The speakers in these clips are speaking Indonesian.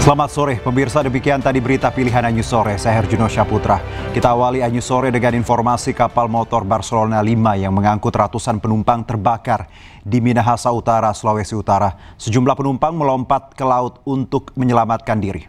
Selamat sore, pemirsa. Demikian tadi berita pilihan Anyus Sore. Saya Herjuno Syaputra. Kita awali Anyus Sore dengan informasi kapal motor Barcelona 5 yang mengangkut ratusan penumpang terbakar di Minahasa Utara, Sulawesi Utara. Sejumlah penumpang melompat ke laut untuk menyelamatkan diri.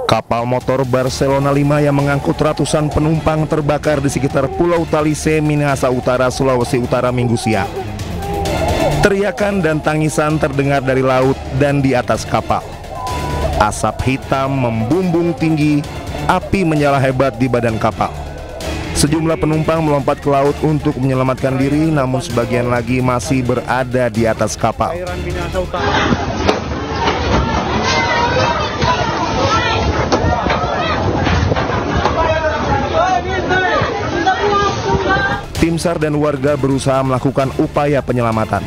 Kapal motor Barcelona 5 yang mengangkut ratusan penumpang terbakar di sekitar Pulau Talise, Minahasa Utara, Sulawesi Utara Minggu siang. Teriakan dan tangisan terdengar dari laut dan di atas kapal. Asap hitam membumbung tinggi, api menyala hebat di badan kapal. Sejumlah penumpang melompat ke laut untuk menyelamatkan diri, namun sebagian lagi masih berada di atas kapal. Tim SAR dan warga berusaha melakukan upaya penyelamatan.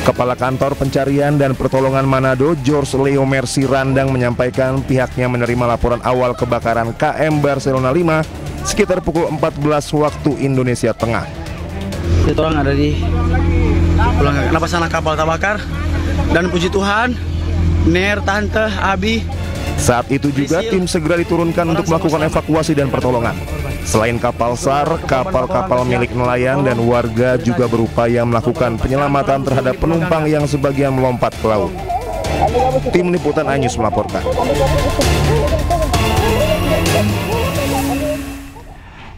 Kepala Kantor Pencarian dan Pertolongan Manado, George Leo Mercy Randang, menyampaikan pihaknya menerima laporan awal kebakaran KM Barcelona 5 sekitar pukul 14 waktu Indonesia Tengah. Itu orang ada di kenapa sana kapal terbakar, dan puji Tuhan, Ner, Tante, Abi. Saat itu juga tim segera diturunkan untuk melakukan evakuasi dan pertolongan. Selain kapal SAR, kapal-kapal milik nelayan dan warga juga berupaya melakukan penyelamatan terhadap penumpang yang sebagian melompat ke laut. Tim Liputan Anyus melaporkan.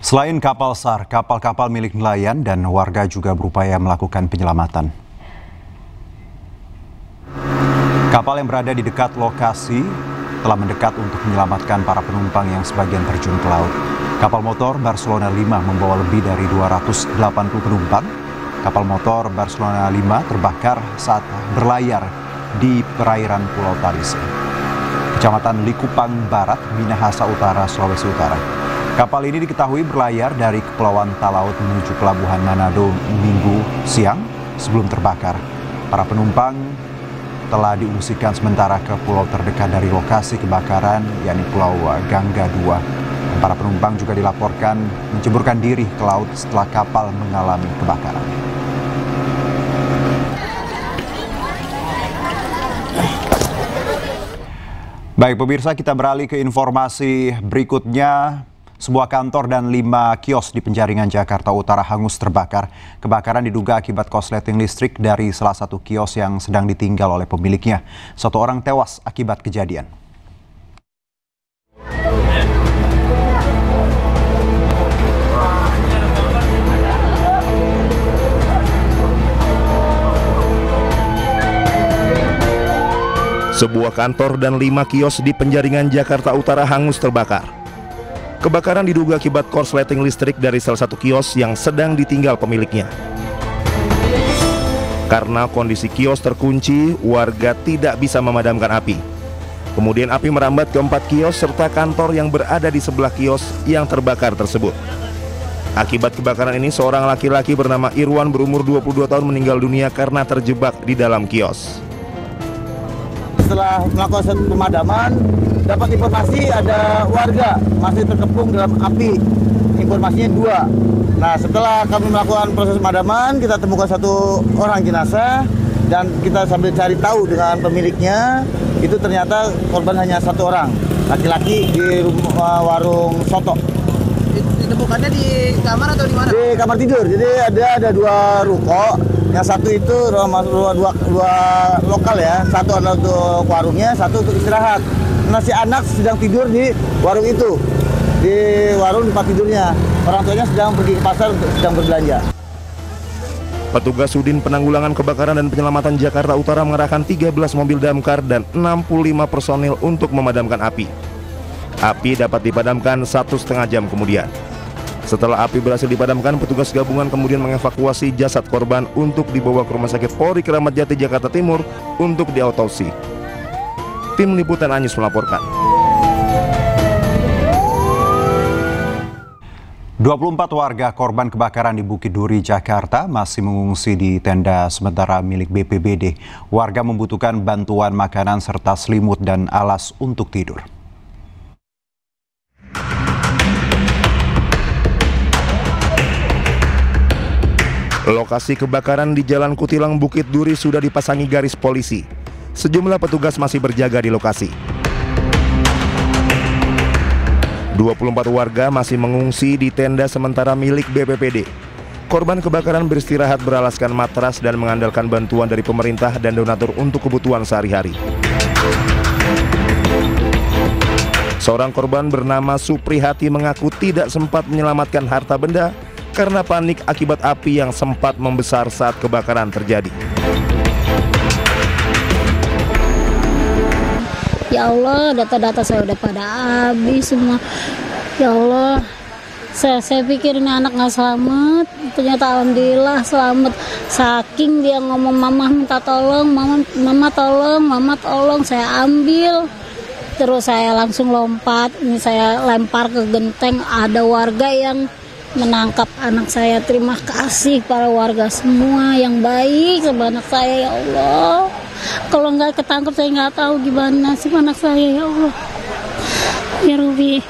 Selain kapal SAR, kapal-kapal milik nelayan dan warga juga berupaya melakukan penyelamatan. Kapal yang berada di dekat lokasi telah mendekat untuk menyelamatkan para penumpang yang sebagian terjun ke laut. Kapal motor Barcelona 5 membawa lebih dari 280 penumpang. Kapal motor Barcelona 5 terbakar saat berlayar di perairan Pulau Talise, Kecamatan Likupang Barat, Minahasa Utara, Sulawesi Utara. Kapal ini diketahui berlayar dari Kepulauan Talaut menuju Pelabuhan Manado Minggu siang sebelum terbakar. Para penumpang telah diungsikan sementara ke pulau terdekat dari lokasi kebakaran, yakni Pulau Gangga 2. Para penumpang juga dilaporkan menceburkan diri ke laut setelah kapal mengalami kebakaran. Baik pemirsa, kita beralih ke informasi berikutnya. Sebuah kantor dan 5 kios di Penjaringan, Jakarta Utara hangus terbakar. Kebakaran diduga akibat korsleting listrik dari salah satu kios yang sedang ditinggal oleh pemiliknya. 1 orang tewas akibat kejadian. Sebuah kantor dan 5 kios di Penjaringan, Jakarta Utara hangus terbakar. Kebakaran diduga akibat korsleting listrik dari salah satu kios yang sedang ditinggal pemiliknya. Karena kondisi kios terkunci, warga tidak bisa memadamkan api. Kemudian api merambat ke 4 kios serta kantor yang berada di sebelah kios yang terbakar tersebut. Akibat kebakaran ini, seorang laki-laki bernama Irwan berumur 22 tahun meninggal dunia karena terjebak di dalam kios. Setelah melakukan pemadaman, dapat informasi ada warga masih terkepung dalam api. Informasinya 2. Nah, setelah kami melakukan proses pemadaman, kita temukan 1 orang jenazah dan kita sambil cari tahu dengan pemiliknya. Itu ternyata korban hanya 1 orang, laki-laki di warung soto. Ditemukannya di kamar atau di mana? Di kamar tidur. Jadi ada 2 ruko. Yang satu itu dua lokal ya, satu adalah untuk warungnya, satu untuk istirahat. Nah, si anak sedang tidur di warung itu, di warung tempat tidurnya. Orang tuanya sedang pergi ke pasar untuk sedang berbelanja. Petugas Sudin Penanggulangan Kebakaran dan Penyelamatan Jakarta Utara mengerahkan 13 mobil damkar dan 65 personil untuk memadamkan api. Api dapat dipadamkan 1,5 jam kemudian. Setelah api berhasil dipadamkan, petugas gabungan kemudian mengevakuasi jasad korban untuk dibawa ke Rumah Sakit Polri Kramat Jati, Jakarta Timur untuk diautopsi. Tim Liputan Anyus melaporkan. 24 warga korban kebakaran di Bukit Duri, Jakarta masih mengungsi di tenda sementara milik BPBD. Warga membutuhkan bantuan makanan serta selimut dan alas untuk tidur. Lokasi kebakaran di Jalan Kutilang, Bukit Duri sudah dipasangi garis polisi. Sejumlah petugas masih berjaga di lokasi. 24 warga masih mengungsi di tenda sementara milik BPBD. Korban kebakaran beristirahat beralaskan matras dan mengandalkan bantuan dari pemerintah dan donatur untuk kebutuhan sehari-hari. Seorang korban bernama Suprihati mengaku tidak sempat menyelamatkan harta benda karena panik akibat api yang sempat membesar saat kebakaran terjadi. Ya Allah, data-data saya udah pada habis semua. Ya Allah, saya pikir ini anak nggak selamat. Ternyata alhamdulillah selamat. Saking dia ngomong mama minta tolong, mama tolong, mama tolong, saya ambil. Terus saya langsung lompat. Ini saya lempar ke genteng. Ada warga yang menangkap anak saya. Terima kasih para warga semua yang baik sama anak saya, ya Allah. Kalau nggak ketangkep saya nggak tahu gimana sih anak saya, ya Allah. Ya Ruby,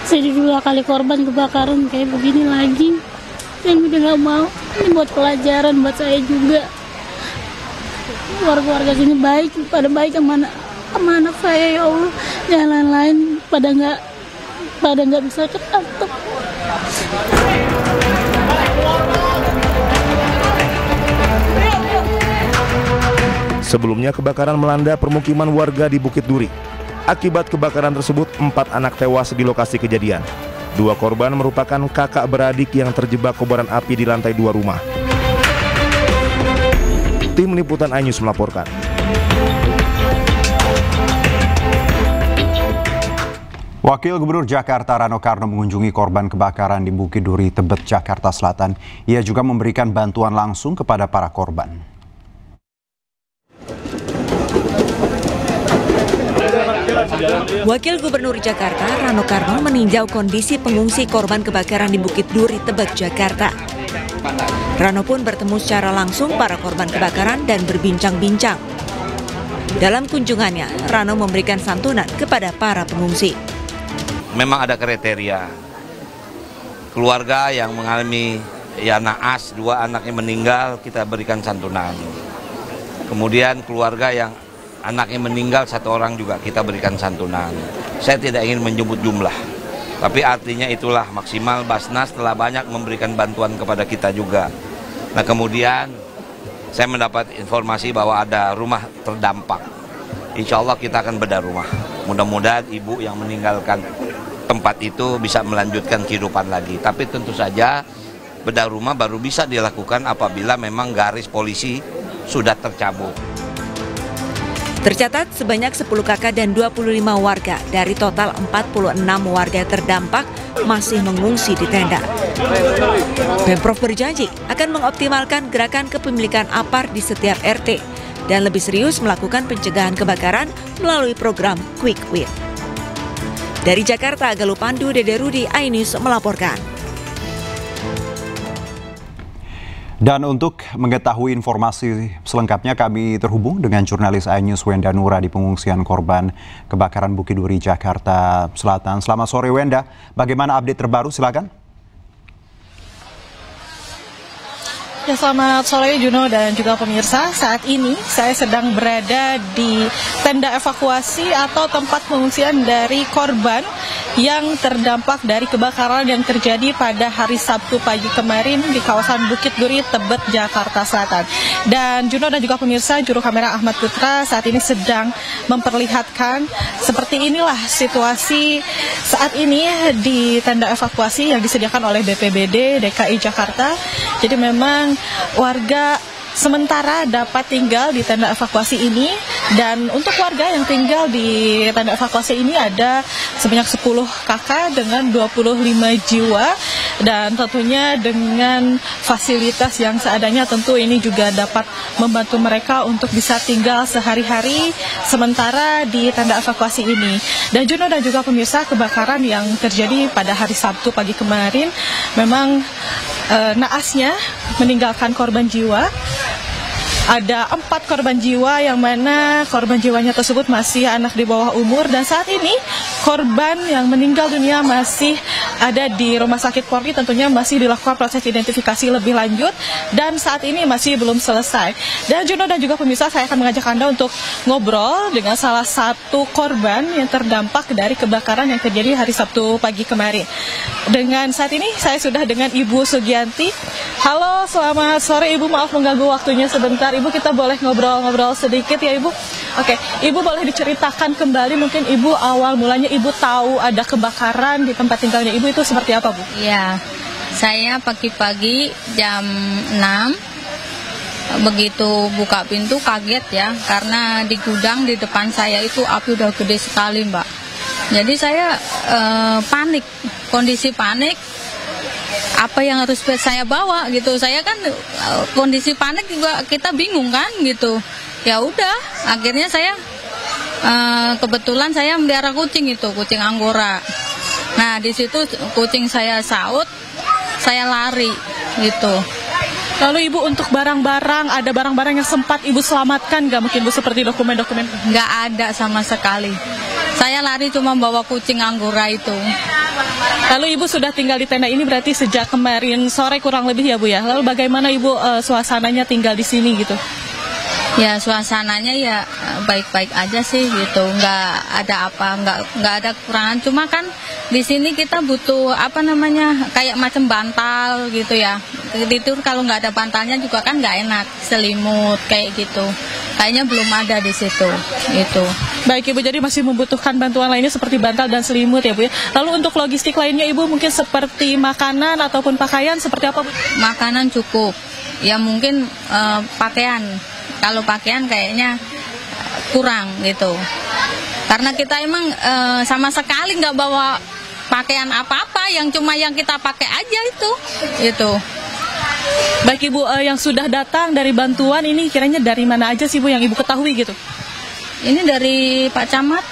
saya 2 kali korban kebakaran kayak begini lagi. Saya udah nggak mau. Ini buat pelajaran buat saya juga. Warga-warga sini baik, pada baik sama anak saya, ya Allah. Yang lain-lain pada nggak bisa ketangkep. Sebelumnya kebakaran melanda permukiman warga di Bukit Duri. Akibat kebakaran tersebut 4 anak tewas di lokasi kejadian. 2 korban merupakan kakak beradik yang terjebak kobaran api di lantai 2 rumah. Tim Liputan iNews melaporkan. Wakil Gubernur Jakarta Rano Karno mengunjungi korban kebakaran di Bukit Duri, Tebet, Jakarta Selatan. Ia juga memberikan bantuan langsung kepada para korban. Wakil Gubernur Jakarta Rano Karno meninjau kondisi pengungsi korban kebakaran di Bukit Duri, Tebet, Jakarta. Rano pun bertemu secara langsung para korban kebakaran dan berbincang-bincang. Dalam kunjungannya, Rano memberikan santunan kepada para pengungsi. Memang ada kriteria keluarga yang mengalami naas, 2 anaknya meninggal, kita berikan santunan. Kemudian keluarga yang anaknya meninggal 1 orang juga kita berikan santunan. Saya tidak ingin menyebut jumlah, tapi artinya itulah maksimal Basnas telah banyak memberikan bantuan kepada kita juga. Nah kemudian saya mendapat informasi bahwa ada rumah terdampak. Insya Allah kita akan bedah rumah. Mudah-mudahan ibu yang meninggalkan tempat itu bisa melanjutkan kehidupan lagi. Tapi tentu saja bedah rumah baru bisa dilakukan apabila memang garis polisi sudah tercabut. Tercatat sebanyak 10 kakak dan 25 warga dari total 46 warga terdampak masih mengungsi di tenda. Pemprov berjanji akan mengoptimalkan gerakan kepemilikan APAR di setiap RT dan lebih serius melakukan pencegahan kebakaran melalui program Quick Win. Dari Jakarta, Galuh Pandu, Dede Rudi, iNews melaporkan. Dan untuk mengetahui informasi selengkapnya kami terhubung dengan jurnalis iNews Wenda Nura di pengungsian korban kebakaran Bukit Duri, Jakarta Selatan. Selamat sore Wenda, bagaimana update terbaru, silakan. Ya, selamat sore Juno dan juga pemirsa. Saat ini saya sedang berada di tenda evakuasi atau tempat pengungsian dari korban yang terdampak dari kebakaran yang terjadi pada hari Sabtu pagi kemarin di kawasan Bukit Duri, Tebet, Jakarta Selatan. Dan Juno dan juga pemirsa, juru kamera Ahmad Putra saat ini sedang memperlihatkan seperti inilah situasi saat ini di tenda evakuasi yang disediakan oleh BPBD DKI Jakarta. Jadi memang warga sementara dapat tinggal di tenda evakuasi ini, dan untuk warga yang tinggal di tenda evakuasi ini ada sebanyak 10 kakak dengan 25 jiwa, dan tentunya dengan fasilitas yang seadanya tentu ini juga dapat membantu mereka untuk bisa tinggal sehari-hari sementara di tenda evakuasi ini. Dan Juno dan juga pemirsa, kebakaran yang terjadi pada hari Sabtu pagi kemarin memang naasnya meninggalkan korban jiwa. Ada 4 korban jiwa yang mana korban jiwanya tersebut masih anak di bawah umur, dan saat ini korban yang meninggal dunia masih ada di Rumah Sakit Polri, tentunya masih dilakukan proses identifikasi lebih lanjut dan saat ini masih belum selesai. Dan Juno dan juga pemirsa, saya akan mengajak Anda untuk ngobrol dengan salah satu korban yang terdampak dari kebakaran yang terjadi hari Sabtu pagi kemarin. Dengan saat ini saya sudah dengan Ibu Sugianti. Halo, selamat sore Ibu, maaf mengganggu waktunya sebentar. Ibu, kita boleh ngobrol-ngobrol sedikit ya Ibu? Oke, Ibu boleh diceritakan kembali mungkin Ibu awal mulanya Ibu tahu ada kebakaran di tempat tinggalnya Ibu itu seperti apa Bu? Iya, saya pagi-pagi jam 6 begitu buka pintu kaget ya, karena di gudang di depan saya itu api udah gede sekali Mbak. Jadi saya panik, kondisi panik. Apa yang harus saya bawa gitu, saya kan kondisi panik juga, kita bingung kan gitu. Ya udah, akhirnya saya kebetulan saya melihara kucing itu, kucing Anggora. Nah di situ kucing saya saut, saya lari gitu. Lalu Ibu untuk barang-barang, ada barang-barang yang sempat Ibu selamatkan nggak mungkin Bu, seperti dokumen-dokumen? Nggak ada sama sekali. Saya lari cuma bawa kucing Anggora itu. Lalu Ibu sudah tinggal di tenda ini berarti sejak kemarin sore kurang lebih ya Bu ya. Lalu bagaimana Ibu suasananya tinggal di sini gitu? Ya suasananya ya baik-baik aja sih gitu, nggak ada apa, nggak ada kekurangan. Cuma kan di sini kita butuh apa namanya kayak macam bantal gitu ya. Itu kalau nggak ada bantalnya juga kan nggak enak, selimut kayak gitu. Kayaknya belum ada di situ itu. Baik Ibu, jadi masih membutuhkan bantuan lainnya seperti bantal dan selimut ya Bu ya. Lalu untuk logistik lainnya Ibu mungkin seperti makanan ataupun pakaian seperti apa Bu? Makanan cukup, ya mungkin pakaian. Kalau pakaian kayaknya kurang gitu. Karena kita emang sama sekali nggak bawa pakaian apa-apa, yang cuma yang kita pakai aja itu. Baik Ibu, yang sudah datang dari bantuan ini kiranya dari mana aja sih Bu yang Ibu ketahui gitu? Ini dari Pak Camat,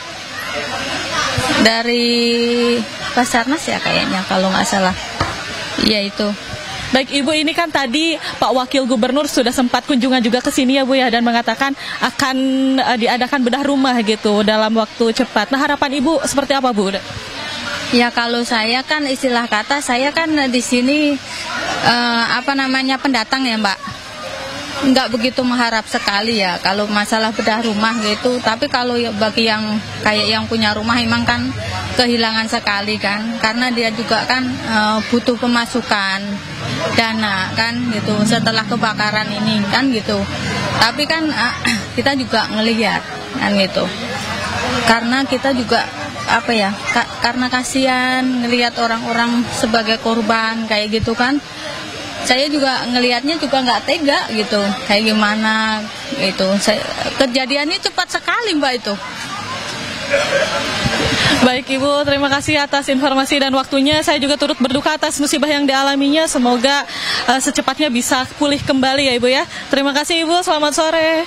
dari Basarnas ya kayaknya kalau nggak salah. Iya itu. Baik Ibu, ini kan tadi Pak Wakil Gubernur sudah sempat kunjungan juga ke sini ya Bu ya, dan mengatakan akan diadakan bedah rumah gitu dalam waktu cepat. Nah harapan Ibu seperti apa Bu? Ya kalau saya kan istilah kata saya kan di sini pendatang ya Mbak. Nggak begitu mengharap sekali ya kalau masalah bedah rumah gitu. Tapi kalau bagi yang kayak yang punya rumah emang kan kehilangan sekali kan, karena dia juga kan butuh pemasukan dana kan gitu setelah kebakaran ini kan gitu. Tapi kan kita juga ngelihat kan gitu, karena kita juga karena kasihan ngelihat orang-orang sebagai korban kayak gitu kan. Saya juga ngelihatnya juga nggak tega gitu, kayak gimana itu. Kejadiannya cepat sekali Mbak itu. Baik Ibu, terima kasih atas informasi dan waktunya. Saya juga turut berduka atas musibah yang dialaminya. Semoga secepatnya bisa pulih kembali ya Ibu ya. Terima kasih Ibu, selamat sore.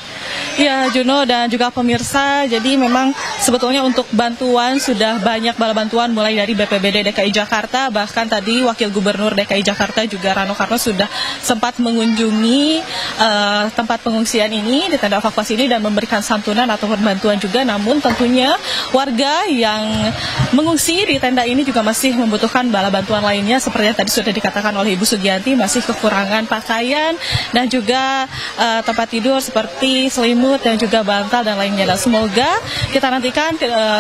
Ya Juno dan juga pemirsa, jadi memang sebetulnya untuk bantuan sudah banyak bala bantuan mulai dari BPBD DKI Jakarta, bahkan tadi Wakil Gubernur DKI Jakarta juga Rano Karno sudah sempat mengunjungi tempat pengungsian ini, di tenda evakuasi ini, dan memberikan santunan ataupun bantuan juga. Namun tentunya warga yang mengungsi di tenda ini juga masih membutuhkan bala bantuan lainnya, seperti yang tadi sudah dikatakan oleh Ibu Sugianti, masih kekurangan pakaian dan juga tempat tidur seperti selimut dan juga bantal dan lainnya. Dan semoga kita nantikan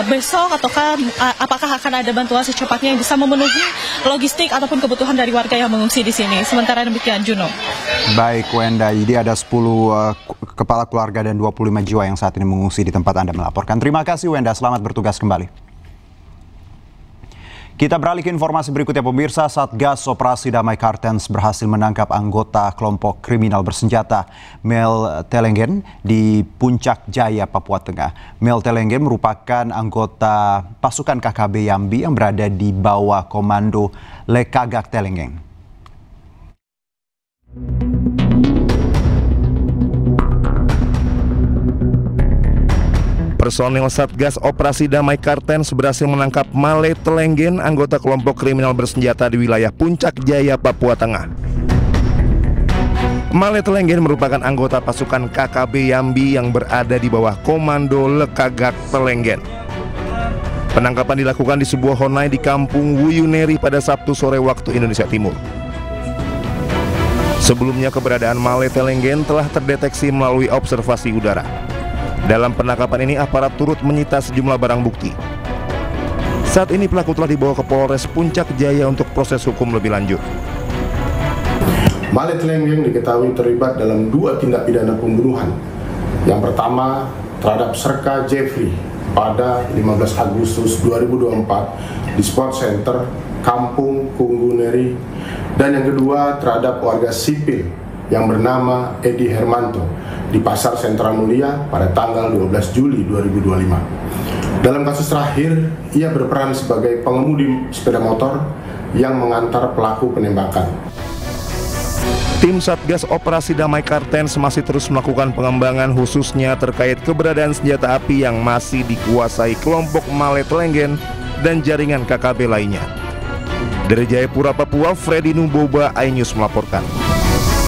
besok ataukah apakah akan ada bantuan secepatnya yang bisa memenuhi logistik ataupun kebutuhan dari warga yang mengungsi di sini. Sementara demikian Juno. Baik Wenda, jadi ada 10 kepala keluarga dan 25 jiwa yang saat ini mengungsi di tempat Anda melaporkan. Terima kasih Wenda, selamat bertugas kembali. Kita beralih ke informasi berikutnya pemirsa. Satgas Operasi Damai Kartens berhasil menangkap anggota kelompok kriminal bersenjata Mel Telenggen di Puncak Jaya, Papua Tengah. Mel Telenggen merupakan anggota pasukan KKB Yambi yang berada di bawah komando Lekagak Telenggen. Personel Satgas Operasi Damai Kartens berhasil menangkap Male Telenggen, anggota kelompok kriminal bersenjata di wilayah Puncak Jaya, Papua Tengah. Male Telenggen merupakan anggota pasukan KKB Yambi yang berada di bawah komando Lekagak Telenggen. Penangkapan dilakukan di sebuah honai di Kampung Wuyuneri pada Sabtu sore waktu Indonesia Timur. Sebelumnya keberadaan Male Telenggen telah terdeteksi melalui observasi udara. Dalam penangkapan ini aparat turut menyita sejumlah barang bukti. Saat ini pelaku telah dibawa ke Polres Puncak Jaya untuk proses hukum lebih lanjut. Male Telenggen diketahui terlibat dalam 2 tindak pidana pembunuhan. Yang pertama terhadap Serka Jeffrey pada 15 Agustus 2024 di Sport Center Kampung Wuyuneri, dan yang kedua terhadap warga sipil yang bernama Edi Hermanto di Pasar Sentral Mulia pada tanggal 12 Juli 2025. Dalam kasus terakhir, ia berperan sebagai pengemudi sepeda motor yang mengantar pelaku penembakan. Tim Satgas Operasi Damai Kartens masih terus melakukan pengembangan khususnya terkait keberadaan senjata api yang masih dikuasai kelompok Male Telenggen dan jaringan KKB lainnya. Dari Jayapura, Papua, Freddy Nuboba, iNews melaporkan.